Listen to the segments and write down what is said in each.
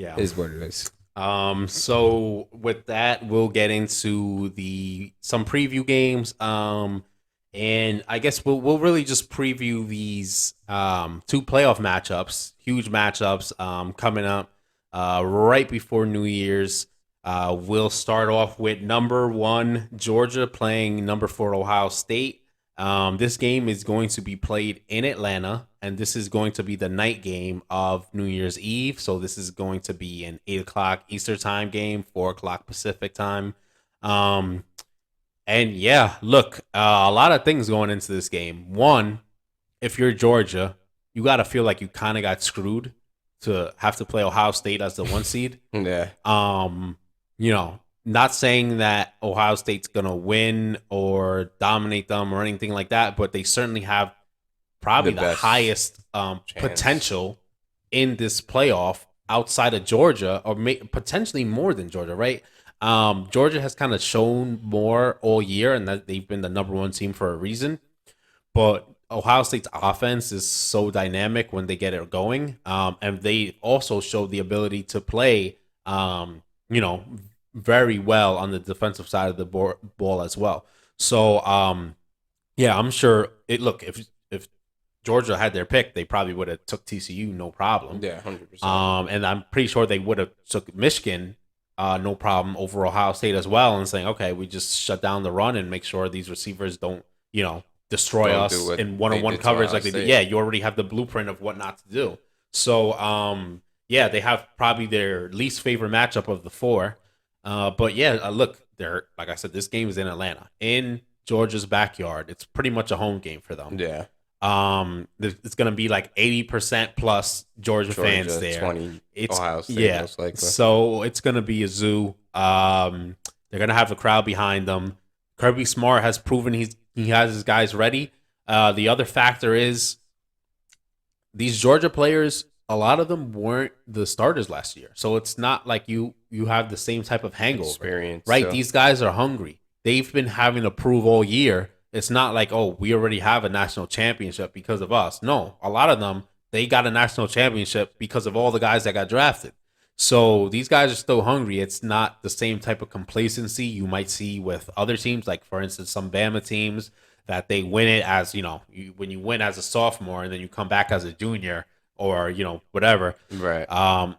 Yeah. Is what it is. So with that, we'll get into the some preview games. And I guess we'll really just preview these two playoff matchups, huge matchups coming up right before New Year's. We'll start off with number one Georgia playing number four Ohio State. This game is going to be played in Atlanta, and this is going to be the night game of New Year's Eve. So this is going to be an 8 o'clock Eastern time game, 4 o'clock Pacific time. Um, and yeah, look, a lot of things going into this game. One, if you're Georgia, you got to feel like you kind of got screwed to have to play Ohio State as the one seed. Yeah, Um, not saying that Ohio State's gonna win or dominate them or anything like that, but they certainly have the probably the best highest chance. potential in this playoff outside of Georgia, or potentially more than Georgia, right? Georgia has kind of shown more all year, and that they've been the number one team for a reason. But Ohio State's offense is so dynamic when they get it going, and they also show the ability to play, you know, very well on the defensive side of the ball as well. So, yeah, I'm sure it. Look, if Georgia had their pick, they probably would have took TCU, no problem. Yeah, 100%. And I'm pretty sure they would have took Michigan, no problem over Ohio State as well, and saying, okay, we just shut down the run and make sure these receivers don't, destroy Don't do us what in they one-on-one did to coverage Ohio like they did. State. Yeah, you already have the blueprint of what not to do. So, yeah, they have probably their least favorite matchup of the four. But yeah, look, they're like I said, this game is in Atlanta, in Georgia's backyard. It's pretty much a home game for them. Yeah, It's gonna be like 80% plus Georgia fans Georgia there. 20, It's Ohio State yeah, most likely. so it's gonna be a zoo. They're gonna have a crowd behind them. Kirby Smart has proven he has his guys ready. The other factor is these Georgia players. A lot of them weren't the starters last year, so it's not like you have the same type of hangover, Experience. right? So These guys are hungry. They've been having to prove all year. It's not like, oh, we already have a national championship because of us. No, a lot of them, they got a national championship because of all the guys that got drafted. So these guys are still hungry. It's not the same type of complacency you might see with other teams, like for instance some Bama teams that they win it as when you win as a sophomore and then you come back as a junior or whatever. right.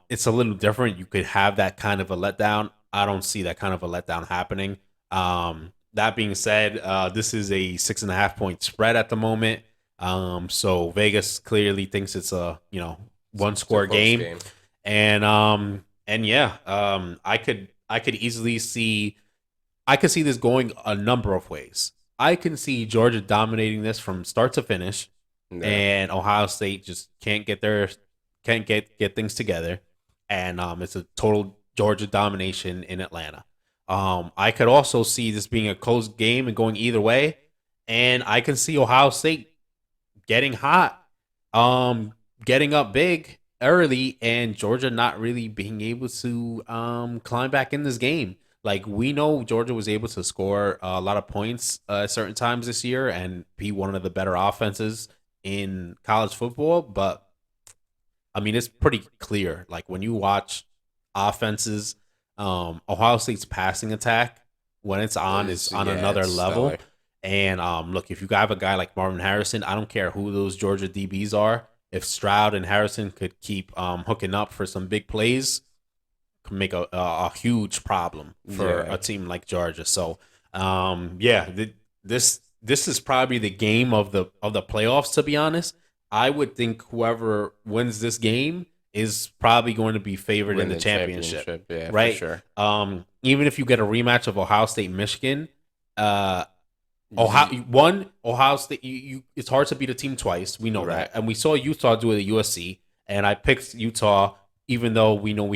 It's a little different. You could have that kind of a letdown. I don't see that kind of a letdown happening. That being said, this is a 6.5 point spread at the moment. So Vegas clearly thinks it's a one It's a score close game, game. and yeah, I could easily see I could see this going a number of ways. I can see Georgia dominating this from start to finish, Yeah. and Ohio State just can't get things together, and it's a total Georgia domination in Atlanta. I could also see this being a close game and going either way, and I can see Ohio State getting hot, getting up big early, and Georgia not really being able to climb back in this game. Like we know Georgia was able to score a lot of points at certain times this year and be one of the better offenses in college football, but I mean it's pretty clear. Like when you watch offenses, Ohio State's passing attack when it's on is on Yeah, another it's level. stellar. And look, if you have a guy like Marvin Harrison, I don't care who those Georgia DBs are. If Stroud and Harrison could keep hooking up for some big plays, could make a huge problem for Yeah. a team like Georgia. So, yeah, this is probably the game of the playoffs. To be honest, I would think whoever wins this game is probably going to be favored in Win the the championship, championship. Yeah, for right? sure. Even if you get a rematch of Ohio State Michigan, uh, Ye- Ohio State, it's hard to beat a team twice. We know right. that, and we saw Utah do it at USC, and I picked Utah, even though we know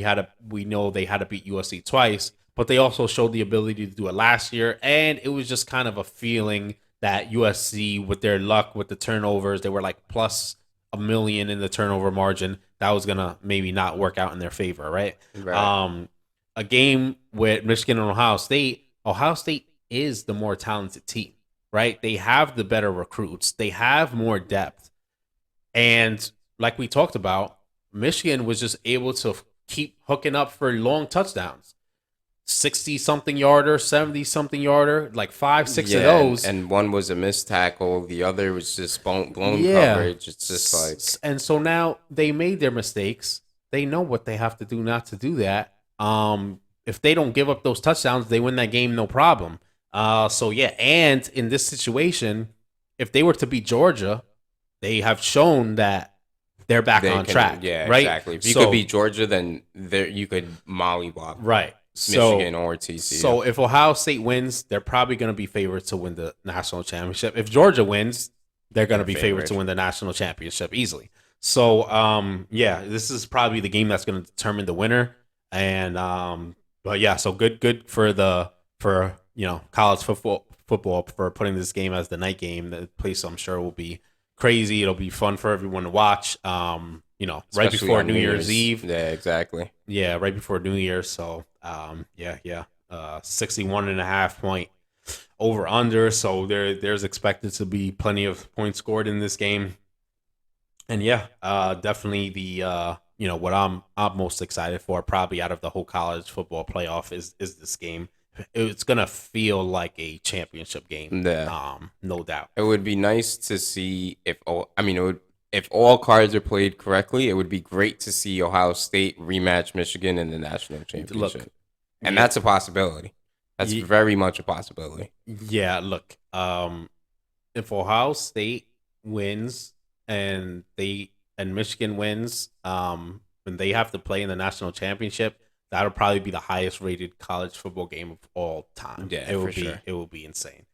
they had to beat USC twice, but they also showed the ability to do it last year, and it was just kind of a feeling that USC, with their luck with the turnovers, they were like plus a million in the turnover margin. That was gonna maybe not work out in their favor, right? Right. Um, a game with Michigan and Ohio State. Ohio State is the more talented team, right? They have the better recruits. They have more depth. And like we talked about, Michigan was just able to keep hooking up for long touchdowns. 60 something yarder, 70 something yarder, like 5, 6 of those. And one was a missed tackle. The other was just blown Yeah. coverage. It's just like, And so now they made their mistakes. They know what they have to do not to do that. If they don't give up those touchdowns, they win that game, no problem. So yeah, and in this situation, if they were to beat Georgia, they have shown that they're back they on can- track. Yeah, right? exactly. If you So- could beat Georgia, then there you could mollywop right. So, Michigan or TCU. So if Ohio State wins, they're probably going to be favored to win the national championship. If Georgia wins, they're going to be favored to win the national championship easily. So yeah, this is probably the game that's going to determine the winner. And but yeah, so good for college football for putting this game as the night game. The place I'm sure will be crazy. It'll be fun for everyone to watch. Right Especially before on New Year's Eve. Yeah, exactly. Yeah, right before New Year's. So, 61.5 point over under. So there's expected to be plenty of points scored in this game. And yeah, definitely the what I'm most excited for, probably out of the whole college football playoff, is this game. It's gonna feel like a championship game. Yeah. No doubt. It would be nice to see if all cards are played correctly. It would be great to see Ohio State rematch Michigan in the national championship. And yeah. that's a possibility. That's very much a possibility. Yeah, look. If Ohio State wins and Michigan wins, when they have to play in the national championship, that'll probably be the highest rated college football game of all time. Yeah, it will for sure. It will be insane.